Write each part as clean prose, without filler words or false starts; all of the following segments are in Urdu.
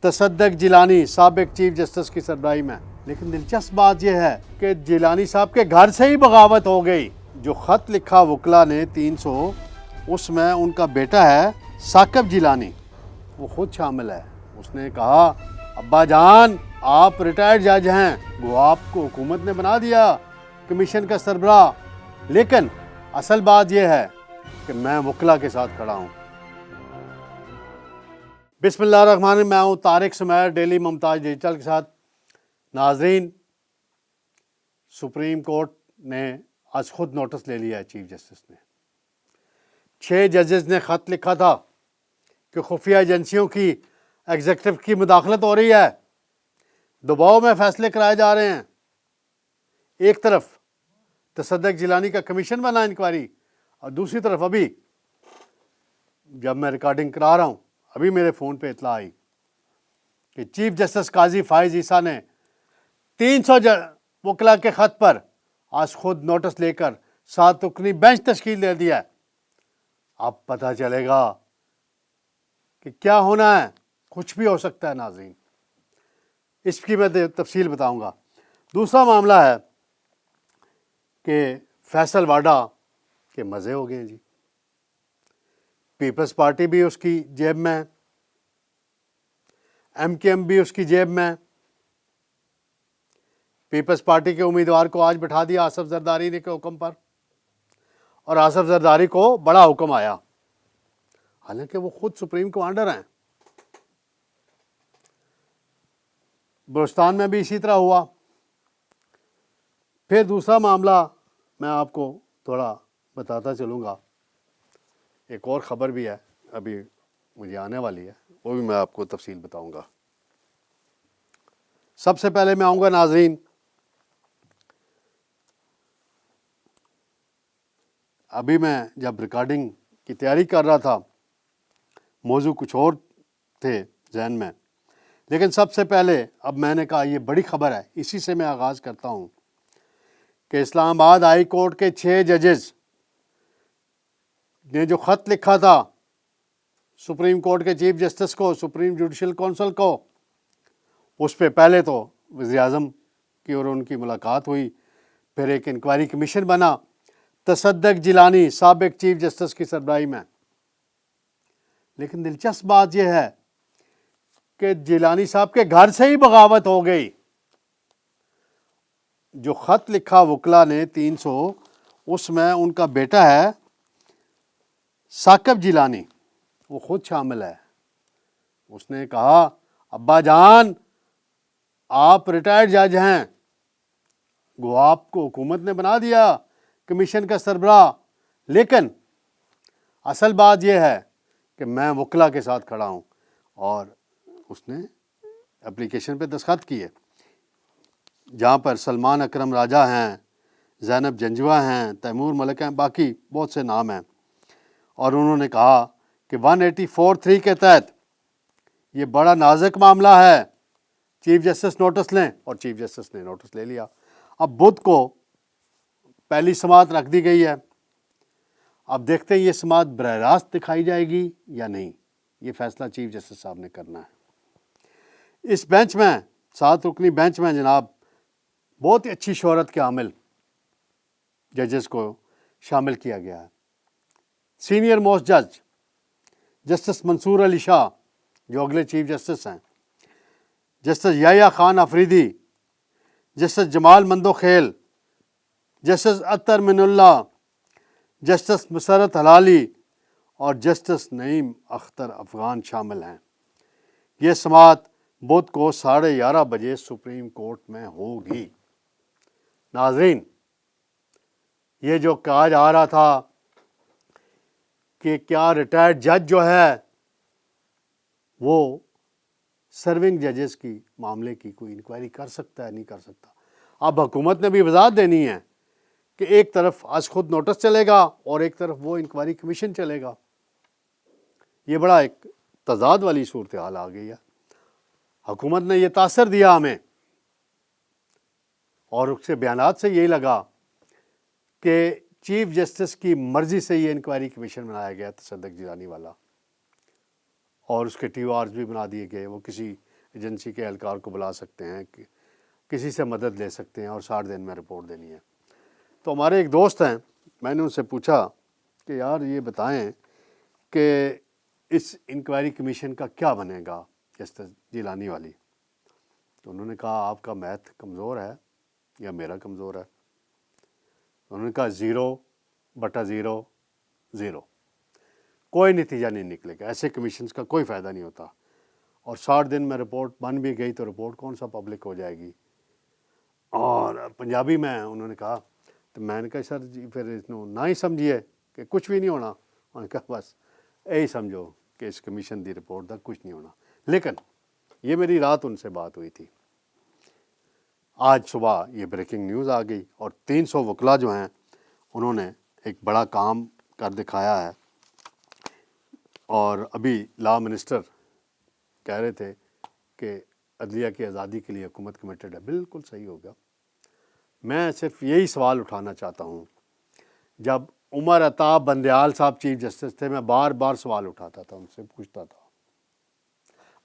تصدق جیلانی سابق چیف جسٹس کی سربراہی میں. لیکن دلچسپ بات یہ ہے کہ جیلانی صاحب کے گھر سے ہی بغاوت ہو گئی. جو خط لکھا وکلا نے 300، اس میں ان کا بیٹا ہے ثاقب جیلانی، وہ خود شامل ہے. اس نے کہا ابا جان آپ ریٹائرڈ جج ہیں، وہ آپ کو حکومت نے بنا دیا کمیشن کا سربراہ، لیکن اصل بات یہ ہے کہ میں وکلا کے ساتھ کھڑا ہوں. بسم اللہ الرحمن الرحیم. میں ہوں طارق سمیر، ڈیلی ممتاز ڈیجیٹل کے ساتھ. ناظرین، سپریم کورٹ نے آج خود نوٹس لے لیا ہے چیف جسٹس نے. 6 ججز نے خط لکھا تھا کہ خفیہ ایجنسیوں کی ایگزیکٹو کی مداخلت ہو رہی ہے، دباؤ میں فیصلے کرائے جا رہے ہیں. ایک طرف تصدق جیلانی کا کمیشن بنا انکوائری، اور دوسری طرف ابھی جب میں ریکارڈنگ کرا رہا ہوں ابھی میرے فون پہ اطلاع آئی کہ چیف جسٹس قاضی فائز عیسیٰ نے 300 وکلا کے خط پر آج خود نوٹس لے کر 7 رکنی بینچ تشکیل دے دیا ہے. اب پتہ چلے گا کہ کیا ہونا ہے، کچھ بھی ہو سکتا ہے. ناظرین، اس کی میں تفصیل بتاؤں گا. دوسرا معاملہ ہے کہ فیصل واڈا کے مزے ہو گئے جی. پیپلز پارٹی بھی اس کی جیب میں ہے، ایم کیو ایم بھی اس کی جیب میں ہے. پیپلز پارٹی کے امیدوار کو آج بٹھا دیا آصف زرداری نے کے حکم پر، اور آصف زرداری کو بڑا حکم آیا، حالانکہ وہ خود سپریم کمانڈر ہیں. بلوچستان میں بھی اسی طرح ہوا. پھر دوسرا معاملہ میں آپ کو تھوڑا بتاتا چلوں گا. ایک اور خبر بھی ہے ابھی مجھے آنے والی ہے، وہ بھی میں آپ کو تفصیل بتاؤں گا. سب سے پہلے میں آؤں گا ناظرین، ابھی میں جب ریکارڈنگ کی تیاری کر رہا تھا موضوع کچھ اور تھے ذہن میں، لیکن سب سے پہلے اب میں نے کہا یہ بڑی خبر ہے، اسی سے میں آغاز کرتا ہوں کہ اسلام آباد ہائی کورٹ کے 6 ججز نے جو خط لکھا تھا سپریم کورٹ کے چیف جسٹس کو، سپریم جوڈیشل کونسل کو، اس پہ پہلے تو وزیر اعظم کی اور ان کی ملاقات ہوئی، پھر ایک انکوائری کمیشن بنا تصدق جیلانی سابق چیف جسٹس کی سربراہی میں. لیکن دلچسپ بات یہ ہے کہ جیلانی صاحب کے گھر سے ہی بغاوت ہو گئی. جو خط لکھا وکلا نے 300، اس میں ان کا بیٹا ہے ثاقب جیلانی، وہ خود شامل ہے. اس نے کہا ابا جان آپ ریٹائرڈ جج ہیں، وہ آپ کو حکومت نے بنا دیا کمیشن کا سربراہ، لیکن اصل بات یہ ہے کہ میں وکلا کے ساتھ کھڑا ہوں. اور اس نے اپلیکیشن پہ دستخط کیے جہاں پر سلمان اکرم راجہ ہیں، زینب جنجوہ ہیں، تیمور ملک ہیں، باقی بہت سے نام ہیں. اور انہوں نے کہا کہ 184(3) کے تحت یہ بڑا نازک معاملہ ہے، چیف جسٹس نوٹس لیں، اور چیف جسٹس نے نوٹس لے لیا. اب بدھ کو پہلی سماعت رکھ دی گئی ہے. اب دیکھتے ہیں یہ سماعت براہ راست دکھائی جائے گی یا نہیں، یہ فیصلہ چیف جسٹس صاحب نے کرنا ہے. اس بینچ میں 7 رکنی بینچ میں جناب بہت ہی اچھی شہرت کے حامل ججز کو شامل کیا گیا ہے. سینئر موسٹ جج جسٹس منصور علی شاہ جو اگلے چیف جسٹس ہیں، جسٹس یحییٰ خان آفریدی، جسٹس جمال مندوخیل، جسٹس اطہر من اللہ، جسٹس مسرت ہلالی اور جسٹس نعیم اختر افغان شامل ہیں. یہ سماعت بدھ کو 11:30 بجے سپریم کورٹ میں ہوگی. ناظرین، یہ جو کہا جا رہا تھا کہ کیا ریٹائرڈ جج جو ہے وہ سرونگ ججز کی معاملے کی کوئی انکوائری کر سکتا ہے، نہیں کر سکتا. اب حکومت نے بھی وضاحت دینی ہے کہ ایک طرف آج خود نوٹس چلے گا اور ایک طرف وہ انکوائری کمیشن چلے گا. یہ بڑا ایک تضاد والی صورتحال آ گئی ہے. حکومت نے یہ تاثر دیا ہمیں، اور اس کے بیانات سے یہی لگا کہ چیف جسٹس کی مرضی سے یہ انکوائری کمیشن بنایا گیا تصدق جیلانی والا، اور اس کے ٹی او آرز بھی بنا دیے گئے. وہ کسی ایجنسی کے اہلکار کو بلا سکتے ہیں، کہ کسی سے مدد لے سکتے ہیں اور 60 دن میں رپورٹ دینی ہے۔ تو ہمارے ایک دوست ہیں، میں نے ان سے پوچھا کہ یار یہ بتائیں کہ اس انکوائری کمیشن کا کیا بنے گا جسٹس جیلانی والی؟ تو انہوں نے کہا آپ کا میتھ کمزور ہے یا میرا کمزور ہے؟ انہوں نے کہا 0/0 0، کوئی نتیجہ نہیں نکلے گا، ایسے کمیشنز کا کوئی فائدہ نہیں ہوتا، اور 60 دن میں رپورٹ بن بھی گئی تو رپورٹ کون سا پبلک ہو جائے گی؟ اور پنجابی میں انہوں نے کہا، تو میں نے کہا سر جی پھر نہ ہی سمجھیے کہ کچھ بھی نہیں ہونا۔ انہوں نے کہا بس یہی سمجھو کہ اس کمیشن دی رپورٹ تک کچھ نہیں ہونا۔ لیکن یہ میری رات ان سے بات ہوئی تھی، آج صبح یہ بریکنگ نیوز آ گئی، اور 300 وکلا جو ہیں انہوں نے ایک بڑا کام کر دکھایا ہے، اور ابھی لا منسٹر کہہ رہے تھے کہ عدلیہ کی آزادی کے لیے حکومت کمیٹڈ ہے۔ بالکل صحیح ہوگا۔ میں صرف یہی سوال اٹھانا چاہتا ہوں، جب عمر عطا بندیال صاحب چیف جسٹس تھے، میں بار بار سوال اٹھاتا تھا، ان سے پوچھتا تھا،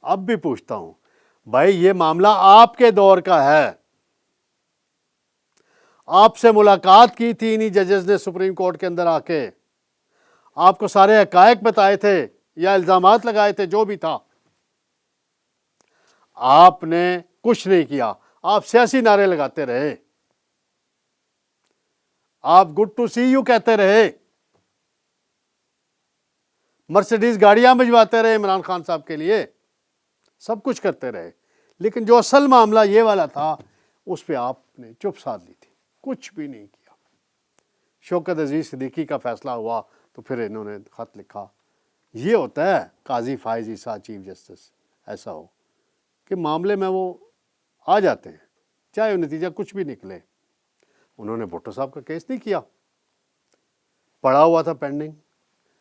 اب بھی پوچھتا ہوں، بھائی یہ معاملہ آپ کے دور کا ہے، آپ سے ملاقات کی تھی انہی ججز نے سپریم کورٹ کے اندر آ کے، آپ کو سارے حقائق بتائے تھے یا الزامات لگائے تھے، جو بھی تھا، آپ نے کچھ نہیں کیا، آپ سیاسی نعرے لگاتے رہے، آپ گڈ ٹو سی یو کہتے رہے، مرسیڈیز گاڑیاں بھجواتے رہے عمران خان صاحب کے لیے، سب کچھ کرتے رہے، لیکن جو اصل معاملہ یہ والا تھا اس پہ آپ نے چپ سادھ لی تھی، کچھ بھی نہیں کیا۔ شوکت عزیز صدیقی کا فیصلہ ہوا تو پھر انہوں نے خط لکھا۔ یہ ہوتا ہے قاضی فائز عیسیٰ چیف جسٹس، ایسا ہو کہ معاملے میں وہ آ جاتے ہیں، چاہے وہ نتیجہ کچھ بھی نکلے۔ انہوں نے بھٹو صاحب کا کیس نہیں کیا، پڑا ہوا تھا پینڈنگ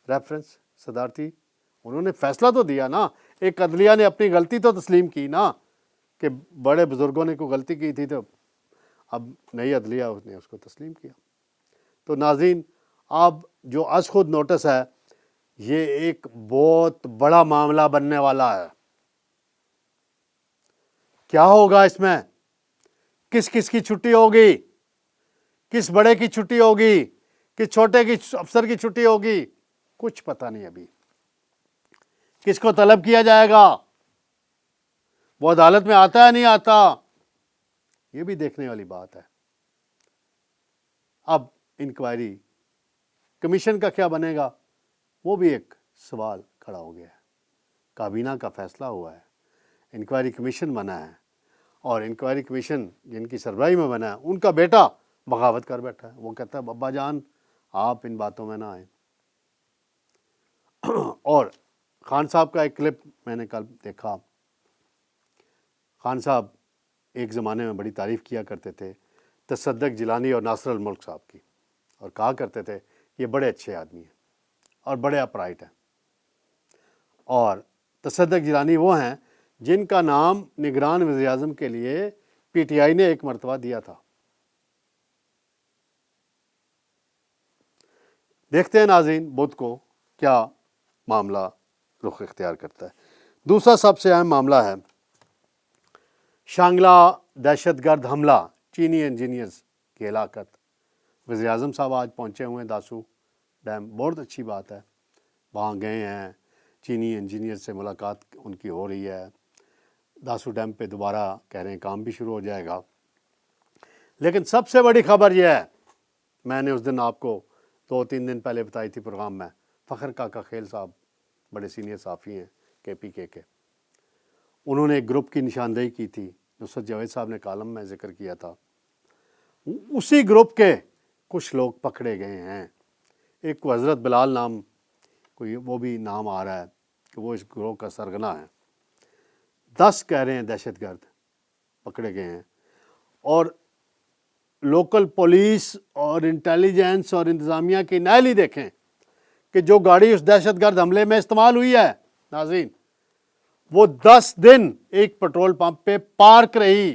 ریفرنس صدارتی، انہوں نے فیصلہ تو دیا نا، ایک عدلیہ نے اپنی غلطی تو تسلیم کی نا، کہ بڑے بزرگوں نے کوئی غلطی کی تھی تو اب نئی عدلیہ نے اس کو تسلیم کیا۔ تو ناظرین، اب جو از خود نوٹس ہے، یہ ایک بہت بڑا معاملہ بننے والا ہے۔ کیا ہوگا اس میں؟ کس کس کی چھٹی ہوگی؟ کس بڑے کی چھٹی ہوگی؟ کس چھوٹے کی افسر کی چھٹی ہوگی؟ کچھ پتہ نہیں ابھی۔ کس کو طلب کیا جائے گا؟ وہ عدالت میں آتا ہے نہیں آتا؟ یہ بھی دیکھنے والی بات ہے۔ اب انکوائری کمیشن کا کیا بنے گا، وہ بھی ایک سوال کھڑا ہو گیا ہے۔ کابینہ کا فیصلہ ہوا ہے، انکوائری کمیشن بنا ہے، اور انکوائری کمیشن جن کی سربراہی میں بنا ہے ان کا بیٹا بغاوت کر بیٹھا ہے۔ وہ کہتا ہے ابا جان آپ ان باتوں میں نہ آئیں۔ اور خان صاحب کا ایک کلپ میں نے کل دیکھا، خان صاحب ایک زمانے میں بڑی تعریف کیا کرتے تھے تصدق جیلانی اور ناصر الملک صاحب کی، اور کہا کرتے تھے یہ بڑے اچھے آدمی ہیں اور بڑے اپرائٹ ہیں۔ اور تصدق جیلانی وہ ہیں جن کا نام نگران وزیر اعظم کے لیے پی ٹی آئی نے ایک مرتبہ دیا تھا۔ دیکھتے ہیں ناظرین بدھ کو کیا معاملہ رخ اختیار کرتا ہے۔ دوسرا سب سے اہم معاملہ ہے شانگلہ دہشت گرد حملہ، چینی انجینئرز کی ہلاکت۔ وزیر اعظم صاحب آج پہنچے ہوئے ہیں داسو ڈیم، بہت اچھی بات ہے، وہاں گئے ہیں، چینی انجینئر سے ملاقات ان کی ہو رہی ہے، داسو ڈیم پہ دوبارہ کہہ رہے ہیں کام بھی شروع ہو جائے گا۔ لیکن سب سے بڑی خبر یہ ہے، میں نے اس دن آپ کو 2-3 دن پہلے بتائی تھی پروگرام میں، فخر کاکا خیل صاحب بڑے سینئر صحافی ہیں KPK کے، انہوں نے ایک گروپ کی نشاندہی کی تھی، نصرت جاوید صاحب نے کالم میں ذکر کیا تھا، اسی گروپ کے کچھ لوگ پکڑے گئے ہیں۔ ایک کو حضرت بلال نام، کوئی وہ بھی نام آ رہا ہے کہ وہ اس گروہ کا سرغنہ ہے۔ 10 کہہ رہے ہیں دہشت گرد پکڑے گئے ہیں، اور لوکل پولیس اور انٹیلیجنس اور انتظامیہ کی نااہلی دیکھیں کہ جو گاڑی اس دہشت گرد حملے میں استعمال ہوئی ہے ناظرین، وہ 10 دن ایک پٹرول پمپ پہ پارک رہی۔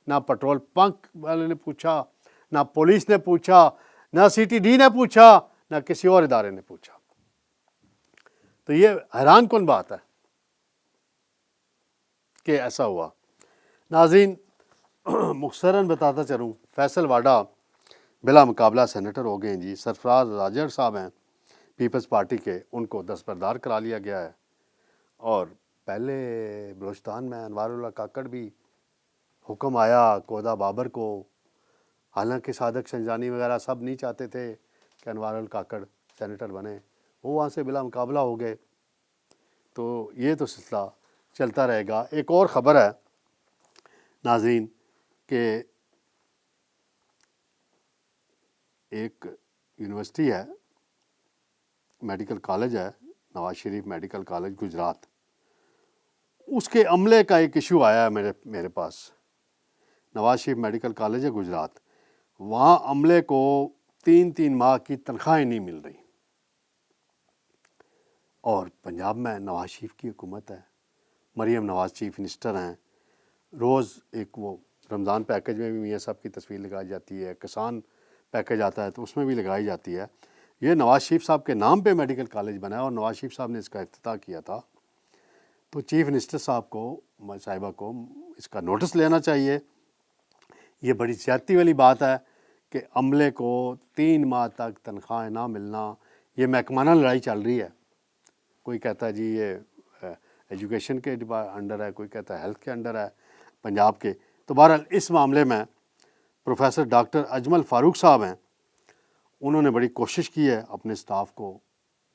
نہ پٹرول پمپ والے نے پوچھا، نہ پولیس نے پوچھا، نہ CTD نے پوچھا، نہ کسی اور ادارے نے پوچھا۔ تو یہ حیران کن بات ہے۔ کہ ایسا ہوا۔ ناظرین مختصراً بتاتا چلوں، فیصل واڈا بلا مقابلہ سینیٹر ہو گئے ہیں جی۔ سرفراز راجڑ صاحب ہیں پیپلز پارٹی کے، ان کو دستبردار کرا لیا گیا ہے۔ اور پہلے بلوچستان میں انوار اللہ کاکڑ بھی حکم آیا کودا بابر کو، حالانکہ صادق شنجانی وغیرہ سب نہیں چاہتے تھے کہ انوار اللہ کاکڑ سینیٹر بنے، وہ وہاں سے بلا مقابلہ ہو گئے۔ تو یہ تو سلسلہ چلتا رہے گا۔ ایک اور خبر ہے ناظرین کہ ایک یونیورسٹی ہے، میڈیکل کالج ہے، نواز شریف میڈیکل کالج گجرات، اس کے عملے کا ایک ایشو آیا ہے میرے پاس۔ نواز شریف میڈیکل کالج ہے گجرات، وہاں عملے کو 3 ماہ کی تنخواہیں نہیں مل رہی، اور پنجاب میں نواز شریف کی حکومت ہے، مریم نواز چیف منسٹر ہیں، روز ایک وہ رمضان پیکج میں بھی میاں صاحب کی تصویر لگائی جاتی ہے، کسان پیکج آتا ہے تو اس میں بھی لگائی جاتی ہے۔ یہ نواز شریف صاحب کے نام پہ میڈیکل کالج بنا ہے، اور نواز شریف صاحب نے اس کا افتتاح کیا تھا۔ تو چیف منسٹر صاحب کو، صاحبہ کو اس کا نوٹس لینا چاہیے۔ یہ بڑی زیادتی والی بات ہے کہ عملے کو 3 ماہ تک تنخواہیں نہ ملنا، یہ محکمانہ لڑائی چل رہی ہے۔ کوئی کہتا ہے جی یہ ایجوکیشن کے انڈر ہے، کوئی کہتا ہے ہیلتھ کے انڈر ہے پنجاب کے۔ تو بہرحال اس معاملے میں پروفیسر ڈاکٹر اجمل فاروق صاحب ہیں، انہوں نے بڑی کوشش کی ہے اپنے سٹاف کو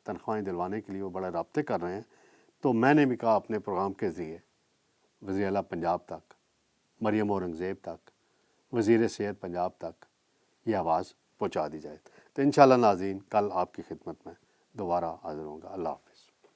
تنخواہیں دلوانے کے لیے، وہ بڑے رابطے کر رہے ہیں۔ تو میں نے بھی کہا اپنے پروگرام کے ذریعے وزیر اعلیٰ پنجاب تک، مریم اورنگزیب تک، وزیر صحت پنجاب تک یہ آواز پہنچا دی جائے۔ تو انشاءاللہ ناظرین کل آپ کی خدمت میں دوبارہ حاضر ہوں گا۔ اللہ حافظ۔